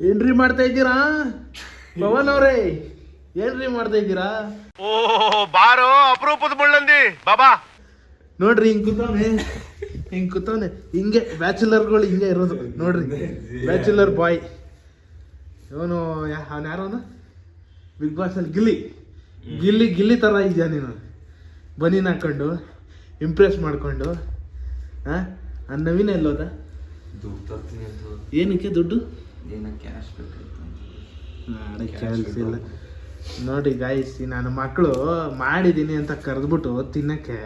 ಏನ್ರಿ ಮಾಡ್ತಾ ಇದ್ದೀರಾ ಪವನ್ ಅವರೇ? ಏನ್ರಿ ಮಾಡ್ತಾ ಇದ್ದೀರಾ? ಓ ಬಾರೋ ಅಪರೂಪದ ಮುಳ್ಳಂದಿ ಬಾಬಾ. ನೋಡ್ರಿ ಹಿಂಗ್ ಕೂತವನೆ ಹಿಂಗೆ ಬ್ಯಾಚುಲರ್ಗಳು ಹಿಂಗೆ ಇರೋದು ನೋಡ್ರಿ. ಬ್ಯಾಚುಲರ್ ಬಾಯ್ ಇವನು. ಅವನು ಯಾರವನು ಬಿಗ್ ಬಾಸ್ ಅಲ್ಲಿ ಗಿಲ್ಲಿ ತರ ಇದೆಯಾ ನೀನು? ಬನೀನ್ ಹಾಕೊಂಡು ಇಂಪ್ರೆಸ್ ಮಾಡ್ಕೊಂಡು. ಆ ನವೀನ ಎಲ್ಲೋದ? ಏನಕ್ಕೆ ದುಡ್ಡು? ಕೆಲಸ ಇಲ್ಲ ನೋಡಿ ಗಾಯ್ಸ್. ನಾನು ಮಕ್ಕಳು ಮಾಡಿದ್ದೀನಿ ಅಂತ ಕರೆದ್ಬಿಟ್ಟು ತಿನ್ನಕ್ಕೆ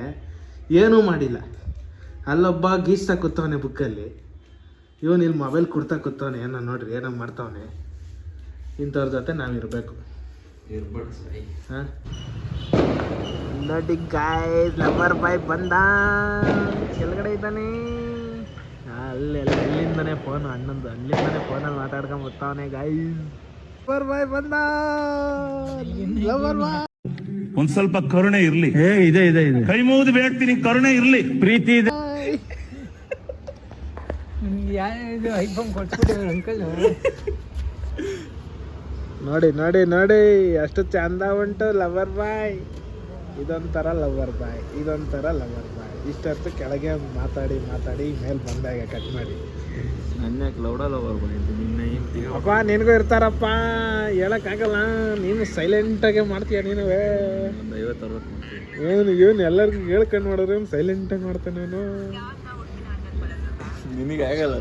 ಏನೂ ಮಾಡಿಲ್ಲ. ಅಲ್ಲೊಬ್ಬ ಗೀಸ್ತಾ ಕೂತವನೆ ಬುಕ್ಕಲ್ಲಿ, ಇವನು ಇಲ್ಲಿ ಮೊಬೈಲ್ ಕೊಡ್ತಾ ಕೂತವನೆ. ಏನೋ ನೋಡ್ರಿ ಏನೋ ಮಾಡ್ತಾವನೆ. ಇಂಥವ್ರ ಜೊತೆ ನಾವಿರಬೇಕು. ಹಾಂ ನೋಡಿ ಗಾಯ್ಸ್, ಲವರ್ ಬಾಯ್ ಬಂದ. ಕೆಳಗಡೆ ಇದ್ದಾನೆ. ಅಲ್ಲಿಂದನೇ ಫೋನು ಅಣ್ಣಂದು, ಅಲ್ಲಿಂದನೇ ಫೋನಲ್ಲಿ ಮಾತಾಡ್ಕೊಂಡು ಬರ್ತಾವನೆ ಗಾಯ್ಸ್. ಲವರ್ ಬಾಯ್ ಬಂದ. ಲವರ್ ಬಾಯ್ ಒಂದ್ ಸ್ವಲ್ಪ ಕರುಣೆ ಇರ್ಲಿ. ಇದೆ ಕೈ ಮುಗಿದು ಬೇಡ್ತೀನಿ, ಕರುಣೆ ಇರ್ಲಿ, ಪ್ರೀತಿ ಇದೆ. ನೋಡಿ ಅಷ್ಟು ಚಂದ ಉಂಟು ಲವರ್ ಬಾಯ್. ಇದೊಂಥರ ಲವರ್ ಬಾಯ್. ಇಷ್ಟೊತ್ತು ಕೆಳಗೆ ಮಾತಾಡಿ ಮೇಲೆ ಬಂದಾಗ ಕಟ್ ಮಾಡಿ. ಅಪ್ಪ ನಿನಗೂ ಇರ್ತಾರಪ್ಪ, ಹೇಳಕ್ಕಾಗಲ್ಲ. ನೀನು ಸೈಲೆಂಟಾಗೆ ಮಾಡ್ತೀಯ. ನೀನು ಇವನು ಎಲ್ಲರಿಗೂ ಹೇಳ್ಕೊಂಡು ಮಾಡಿದ್ರೆ ಸೈಲೆಂಟಾಗಿ ಮಾಡ್ತಾನೆ ಇವನು. ನಿನಗೆ ಆಗಲ್ಲ.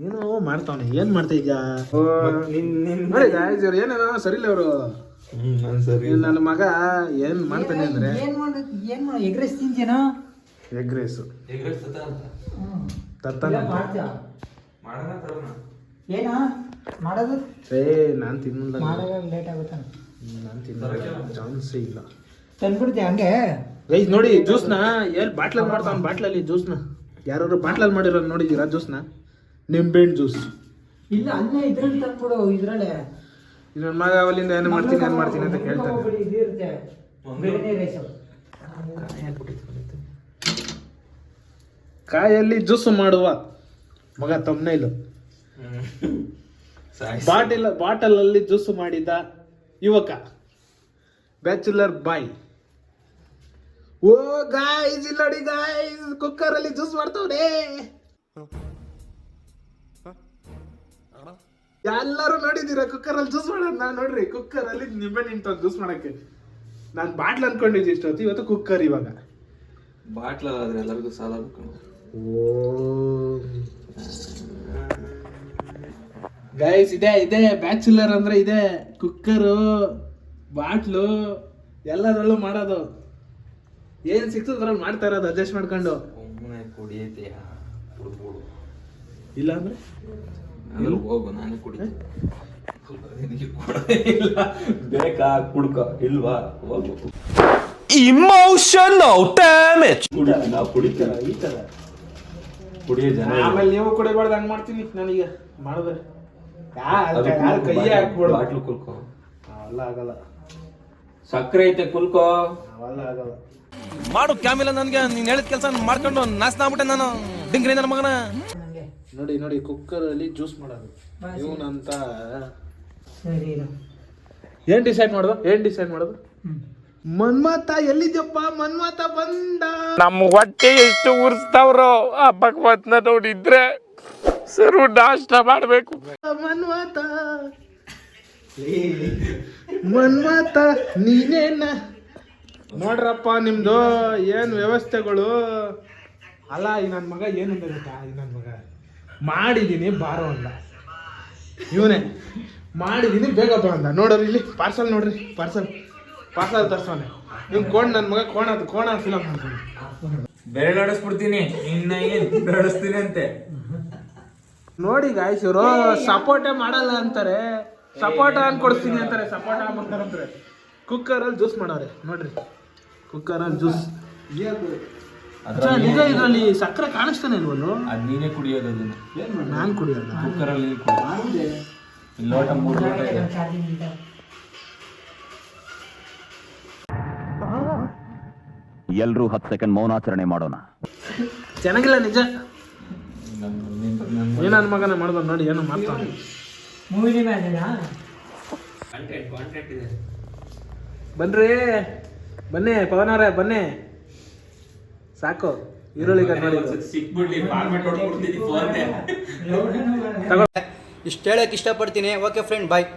ಏನೋ ಮಾಡ್ತಾವನೆ. ಏನ್ ಮಾಡ್ತಾ ಇದ್ಯಾ? ನೋಡಿ ಗಾಯ್ಸ್, ಇವ್ರು ಏನೇನೋ ಸರಿಲ್ಲ ಅವರು. ನನ್ನ ಮಗ ಏನ್ ಮಾಡ್ತಾನೆ ಅಂದ್ರೆ ಎಗ್ ರೈಸ್ ತತ್ತಾನ. ನಾನು ತಿನ್ನಲ್ಲ. ಚಾನ್ಸೇ ಇಲ್ಲ. ಹಂಗೆ ಗೈಸ್ ನೋಡಿ, ಜ್ಯೂಸ್ನ ಬಾಟ್ಲಲ್ಲಿ ಮಾಡ್ತಾವ. ಬಾಟ್ಲಲ್ಲಿ ಜ್ಯೂಸ್ನ ಯಾರು ಬಾಟ್ಲಲ್ಲಿ ಮಾಡಿರೋ ನೋಡಿದ್ದೀರಾ? ಜ್ಯೂಸ್ನ ನಿಂಬೆಹಣ್ಣು ಜ್ಯೂಸ್ ಇಲ್ಲ, ಅಲ್ಲೇ ಇದ್ರಲ್ಲಿ ತಂದ್ಬಿಡು. ಇದ್ರಲ್ಲೇ ನನ್ನ ಮಗ ಅವಲಿಂದ ಏನು ಮಾಡ್ತೀನಿ ಅಂತ ಕೇಳ್ತಾನೆ. ಕಾಯಲ್ಲಿ ಜ್ಯೂಸ್ ಮಾಡುವ ಮಗ ತಮ್ಮನೇಲು. ಬಾಟಲ್ ಅಲ್ಲಿ ಜ್ಯೂಸ್ ಮಾಡಿದ ಯುವಕ, ಬ್ಯಾಚುಲರ್ ಬಾಯ್. ಓ ಗಾಯ್ಸ್, ಇಲ್ಲ ನೋಡಿ ಗಾಯ್ಸ್, ಕುಕ್ಕರ್ ಅಲ್ಲಿ ಜ್ಯೂಸ್ ಮಾಡ್ತಾವ್ರೆ. ಎಲ್ಲರೂ ನೋಡಿದೀರ ಕುಕ್ಕರ್ ಅಲ್ಲಿ ಜ್ಯೂಸ್ ಮಾಡೋದು? ನಾನು ನೋಡ್ರಿ ಕುಕ್ಕರ್ ಅಲ್ಲಿ ನಿಂಬೆಹಣ್ಣು ನಿಂತ ಜ್ಯೂಸ್ ಮಾಡಕ್ಕೆ. ನಾನು ಬಾಟ್ಲ್ ಅನ್ಕೊಂಡಿದ್ದೆ ಇಷ್ಟೊತ್ತು, ಇವತ್ತು ಕುಕ್ಕರ್. ಇವಾಗ ಬಾಟ್ಲ ಆದ್ರೆ ಎಲ್ಲರಿಗೂ ಸಾಲ ಬೇಕು. ಓ ಗೈಸ್, ಇದೆ ಬ್ಯಾಚುಲರ್ ಅಂದ್ರೆ ಇದೆ. ಕುಕ್ಕರು, ಬಾಟ್ಲು ಎಲ್ಲದರಲ್ಲೂ ಮಾಡೋದು. ಏನ್ ಸಿಕ್ತದ್ರಲ್ಲಿ ಮಾಡ್ತಾ ಇರೋದು ಅಡ್ಜಸ್ಟ್ ಮಾಡ್ಕೊಂಡು. ಇಲ್ಲ ಅಂದ್ರೆ ಹೋಗು, ನಾನೇ ಕುಡಿತೀನಿ. ಬೇಕಾ ಕುಡ್ಕ, ಇಲ್ವಾ ಹೋಗು. Emotional damage. ನಾವು ಕುಡಿತೀರ ಈ ತರ ಕುಡಿಯೋ ಜನ. ಆಮೇಲೆ ನೀವು ಕುಡಿಬಾರ್ದು. ಹಂಗ್ ಮಾಡ್ತೀನಿ ನನಗೆ ಮಾಡಿದ್ರೆ ಕೈ ಹಾಕ್ಬಿಡು. ಬಾಟ್ಲು ಕುಲ್ಕೋ. ಅವೆಲ್ಲ ಆಗಲ್ಲ. ಸಕ್ಕರೆ ಐತೆ ಕುಲ್ಕೋ. ಅವೆಲ್ಲ ಆಗಲ್ಲ. ಮಾಡು ಕ್ಯಾಮಿಲ್ಲ. ನನ್ಗೆ ನೀನ್ ಹೇಳಿದ ಕೆಲಸ ಮಾಡ್ಕೊಂಡು ನಾಸ್ತ ಆಗ್ಬಿಟ್ಟೆ ನಾನು. ಡಿಂಗ್ರಿ ನನ್ನ ಮಗನ. ನೋಡಿ ಕುಕ್ಕರ್ ಅಲ್ಲಿ ಜ್ಯೂಸ್ ಮಾಡೋದು ಇವನಂತ. ಏನ್ ಡಿಸೈಡ್ ಮಾಡೋದು? ಮನ್ಮಾತ ಎಲ್ಲಿದ್ಯಪ್ಪ? ಮನ್ಮಾತ ಬಂದ. ನಮ್ಮ ಹೊಟ್ಟೆ ಎಷ್ಟು ಉರ್ಸ್ತಾವ್ರೋ ಆ ಭಗವತ್ನ ನೋಡಿದ್ರೆ ಸರು ನಾಷ್ಟ ಮಾಡ್ಬೇಕು. ಮನ್ಮಾತ ನೀನೇನ ನೋಡ್ರಪ್ಪ ನಿಮ್ದು ಏನ್ ವ್ಯವಸ್ಥೆಗಳು. ಅಲ್ಲ ಈ ನನ್ನ ಮಗ ಏನು ಗೊತ್ತಾ? ಈ ನನ್ನ ಮಗ ಮಾಡಿದ್ದೀನಿ ಬಾರೋ ಅಂದ. ಇವನೇ ಮಾಡಿದ್ದೀನಿ ಬೇಗ ಬಾ ಅಂದ. ನೋಡ್ರಿ ಇಲ್ಲಿ ಪಾರ್ಸಲ್ ನೋಡ್ರಿ. ಪಾರ್ಸಲ್ ತರ್ಸೋನೆ. ನಿಮ್ ನನ್ನ ಮಗ ಕೋಣ ಫಿಲಮ್ ಮಾಡ್ತಾನೆ. ಬೆರಳಾಡಿಸ್ಬಿಡ್ತೀನಿ ಇನ್ನ ಏನ್ ಬೆರಳಿಸ್ತೀನಿ ಅಂತೆ. ನೋಡಿ ಗಾಯ್ಸ್, ಇವರು ಸಪೋರ್ಟೇ ಮಾಡಲ್ಲ ಅಂತಾರೆ. ಸಪೋಟ ಕೊಡಿಸ್ತೀನಿ ಅಂತಾರೆ. ಸಪೋಟ ಮಾಡ್ತಾರಂತಾರೆ. ಕುಕ್ಕರಲ್ಲಿ ಜ್ಯೂಸ್ ಮಾಡೋರೆ ನೋಡ್ರಿ. ಕುಕ್ಕರಲ್ಲಿ ಜ್ಯೂಸ್ ನಿಜ. ಇದರಲ್ಲಿ ಸಕ್ಕರೆ ಕಾಣಿಸ್ತಾನೆ ಇಲ್ವಲ್ಲ? ಅದ್ ನೀನೇ ಕುಡಿಯೋದು. ಅದನ್ನ ನಾನು ಕುಡಿಯೋಲ್ಲ. ಕುಕ್ಕರಲ್ಲಿ ಲೋಟ 3 ಲೋಟ ಇದೆ. ಎಲ್ರೂ 10 ಸೆಕೆಂಡ್ ಮೌನಾಚರಣೆ ಮಾಡೋಣ. ಚೆನ್ನಾಗಿಲ್ಲ ನಿಜ. ನನ್ನ ಮಗನ ಮಾಡ್ಬೋದು ನೋಡಿ ಏನೋ ಮಾಡ್ತಾನೆ. ಮೂವಿನ ಮೇಲೆನಾ? ಬನ್ರಿ ಬನ್ನಿ ಪವನ್ ಅವರೇ ಬನ್ನಿ, ಸಾಕು ಈರುಳ್ಳಿ ಕಟ್ ಮಾಡಿ ಸಿಕ್ಬಿಡ್ಲಿ ಫಾರ್ಮೆಟ್ ಹೊಡ್ಕೊಡ್ತೀನಿ ಫೋನ್ ಇಷ್ಟು ಹೇಳಕ್ಕೆ ಇಷ್ಟಪಡ್ತೀನಿ. ಓಕೆ ಫ್ರೆಂಡ್, ಬಾಯ್.